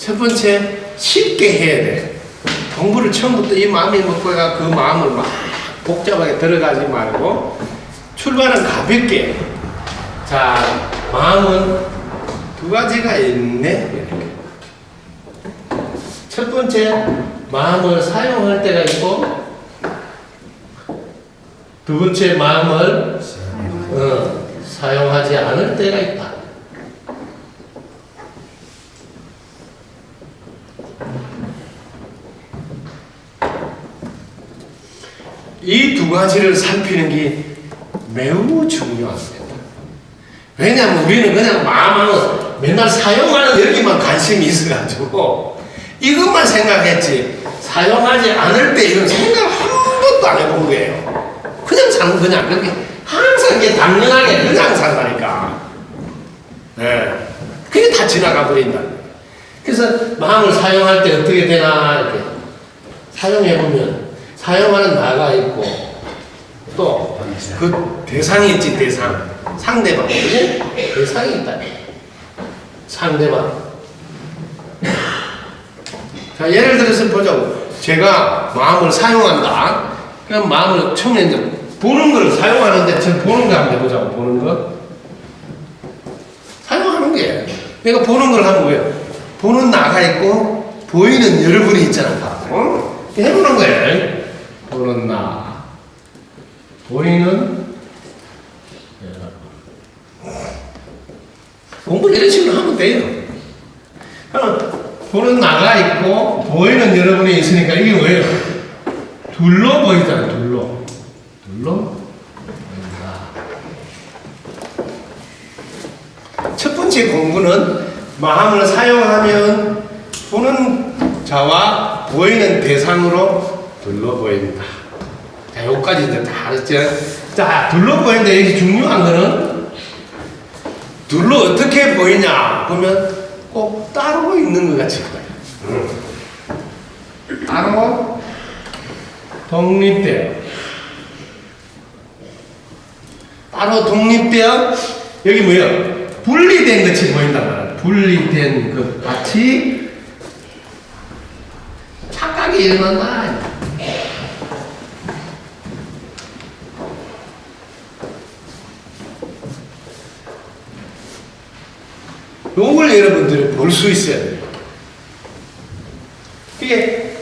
첫 번째, 쉽게 해야 돼. 공부를 처음부터 이 마음이 먹고가 그 마음을 막 복잡하게 들어가지 말고 출발은 가볍게. 자, 마음은 두 가지가 있네. 첫 번째, 마음을 사용할 때가 있고, 두 번째, 마음을 사용하지 않을 때가 있다. 이 두 가지를 살피는 게 매우 중요합니다. 왜냐하면 우리는 그냥 마음하고 맨날 사용하는 여기만 관심이 있어가지고 이것만 생각했지 사용하지 않을 때 이런 생각 한 번도 안 해본 거예요. 그냥 사는 그냥 그렇게 항상 이게 당연하게 그냥 산다니까. 네. 그게 다 지나가 버린다. 그래서 마음을 사용할 때 어떻게 되나 이렇게 사용해보면 사용하는 나가 있고 또 그 대상이 있지. 대상 상대방 그지? 대상이 있다. 상대방. 자, 예를 들어서 보자고. 제가 마음을 사용한다. 그럼 마음을 처음에 이제 보는 걸 사용하는데 지금 보는 거 한번 해보자고. 보는 거 사용하는 게 내가 보는 걸 하면 왜 보는 나가 있고 보이는 여러분이 있잖아. 어? 해보는 거예요. 보는 나 보이는 공부 이런 식으로 하면 돼요. 보는 나가 있고 보이는 여러분이 있으니까 이게 뭐예요? 둘로 보이잖아요. 둘로 보인다. 첫 번째 공부는 마음을 사용하면 보는 자와 보이는 대상으로 둘로 보인다. 자, 여기까지 이제 다 알았죠? 자, 둘로 보이는데 여기 중요한 거는 둘로 어떻게 보이냐 보면 꼭 따로 있는 것 같이 보여요. 따로 독립돼요. 따로 독립되어 여기 뭐예요? 분리된 것이 보인단 말이에요. 분리된 것 같이 착각이 일어난다. 요걸 여러분들이 볼 수 있어야 돼요. 이게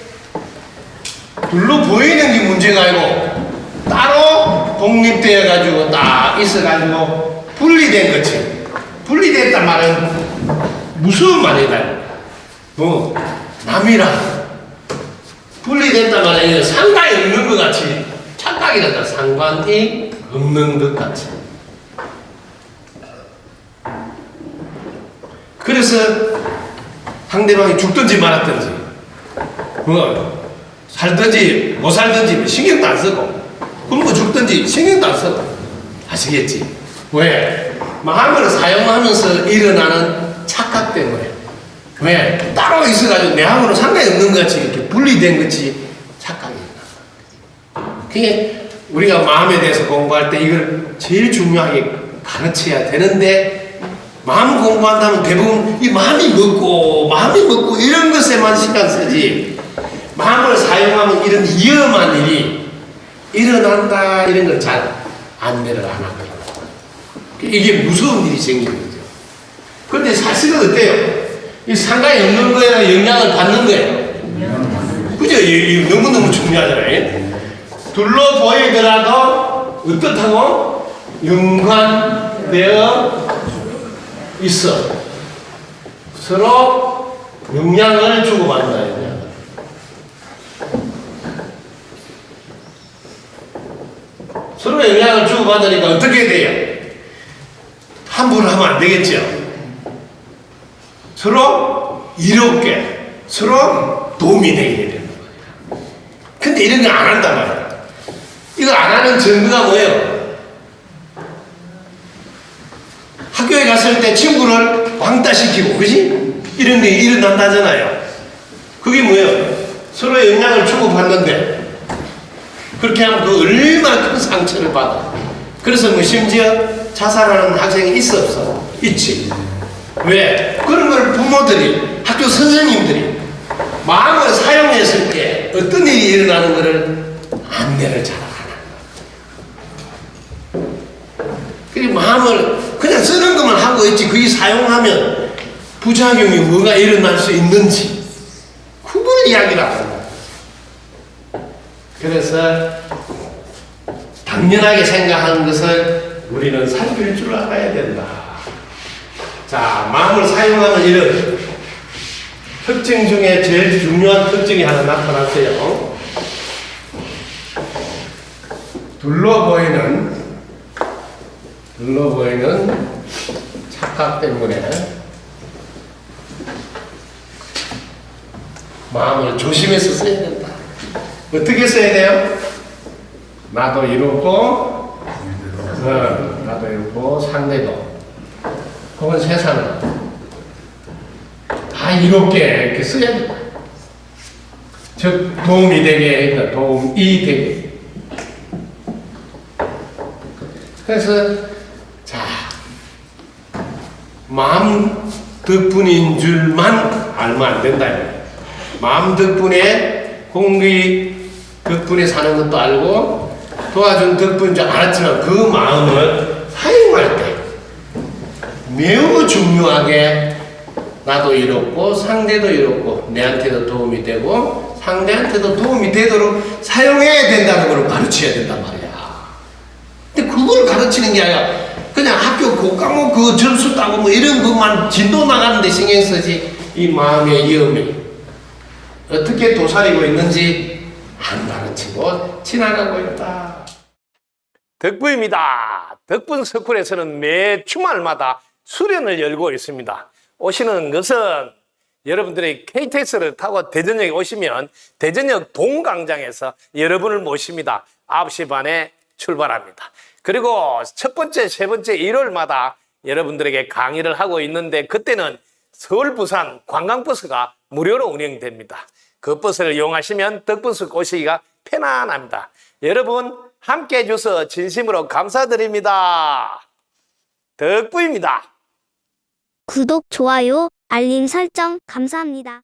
둘로 보이는 게 문제가 아니고 따로 독립되어 가지고 딱 있어 가지고 분리된 거지. 분리됐단 말은 무서운 말이다. 뭐 남이랑 분리됐단 말은 상관이 없는 것 같이 착각이 된다. 상관이 없는 것 같이. 그래서 상대방이 죽든지 말았든지 뭐 살든지 못 살든지 신경도 안 쓰고 굶고 죽든지 신경도 안 쓰고 아시겠지? 왜? 마음을 사용하면서 일어나는 착각 때문에. 왜? 따로 있어가지고 내하고는 상관이 없는 것 같이 이렇게 분리된 것이 착각이 일어나. 그게 우리가 마음에 대해서 공부할 때 이걸 제일 중요하게 가르쳐야 되는데 마음 공부한다면 대부분 이 마음이 먹고 이런 것에만 시간 쓰지 마음을 사용하면 이런 위험한 일이 일어난다 이런 걸 잘 안내를 안 하거든요. 이게 무서운 일이 생기는 거죠. 그런데 사실은 어때요? 이 상관이 없는 거에는 영향을 받는 거예요. 그죠? 이 너무너무 중요하잖아요. 둘로 보이더라도 어떻다고? 연관되어 있어. 서로 영향을 주고받는다. 서로 영향을 주고받으니까 어떻게 돼요? 함부로 하면 안 되겠죠. 서로 이롭게, 서로 도움이 되게 되는 거예요. 근데 이런 거 안 한단 말이에요. 이거 안 하는 증거가 뭐예요? 학교에 갔을 때 친구를 왕따시키고, 그지? 이런 게 일어난다잖아요. 그게 뭐예요? 서로 영향을 주고받는데, 그렇게 하면 그 얼마나 큰 상처를 받아. 그래서 뭐 심지어 자살하는 학생이 있어, 없어? 있지. 왜? 그런 걸 부모들이 학교 선생님들이 마음을 사용했을 때 어떤 일이 일어나는 것을 안내를 잘하는 거예요. 그리고 마음을 그냥 쓰는 것만 하고 있지 그게 사용하면 부작용이 뭐가 일어날 수 있는지 그걸 이야기를 하는 거예요. 그래서 당연하게 생각하는 것을 우리는 살필 줄 알아야 된다. 자, 마음을 사용하는 이런 특징 중에 제일 중요한 특징이 하나 나타났어요. 둘러 보이는 착각 때문에 마음을 조심해서 써야 된다. 어떻게 써야 돼요? 나도 이렇고, 나도 이렇고, 상대도, 혹은 세상은 다 이렇게 이렇게 써야 된다. 즉, 도움이 되게, 도움이 되게. 그래서, 자, 마음 덕분인 줄만 알면 안 된다. 마음 덕분에, 공기 덕분에 사는 것도 알고, 도와준 덕분인 줄 알았지만 그 마음을 사용할 때 매우 중요하게 나도 이롭고 상대도 이롭고 내한테도 도움이 되고 상대한테도 도움이 되도록 사용해야 된다는 걸 가르쳐야 된단 말이야. 근데 그걸 가르치는 게 아니라 그냥 학교 그 과목 그 점수 따고 뭐 이런 것만 진도 나가는 데 신경 쓰지 이 마음의 위험이 어떻게 도사리고 있는지 안 가르치고 지나가고 있다. 덕부입니다. 덕분 스쿨에서는 매 주말마다 수련을 열고 있습니다. 오시는 것은 여러분들이 KTX를 타고 대전역에 오시면 대전역 동광장에서 여러분을 모십니다. 9시 반에 출발합니다. 그리고 첫 번째, 세 번째 일요일마다 여러분들에게 강의를 하고 있는데 그때는 서울, 부산 관광버스가 무료로 운행됩니다. 그 버스를 이용하시면 덕분숲 오시기가 편안합니다. 여러분 함께 해줘서 진심으로 감사드립니다. 덕부입니다. 구독, 좋아요, 알림 설정 감사합니다.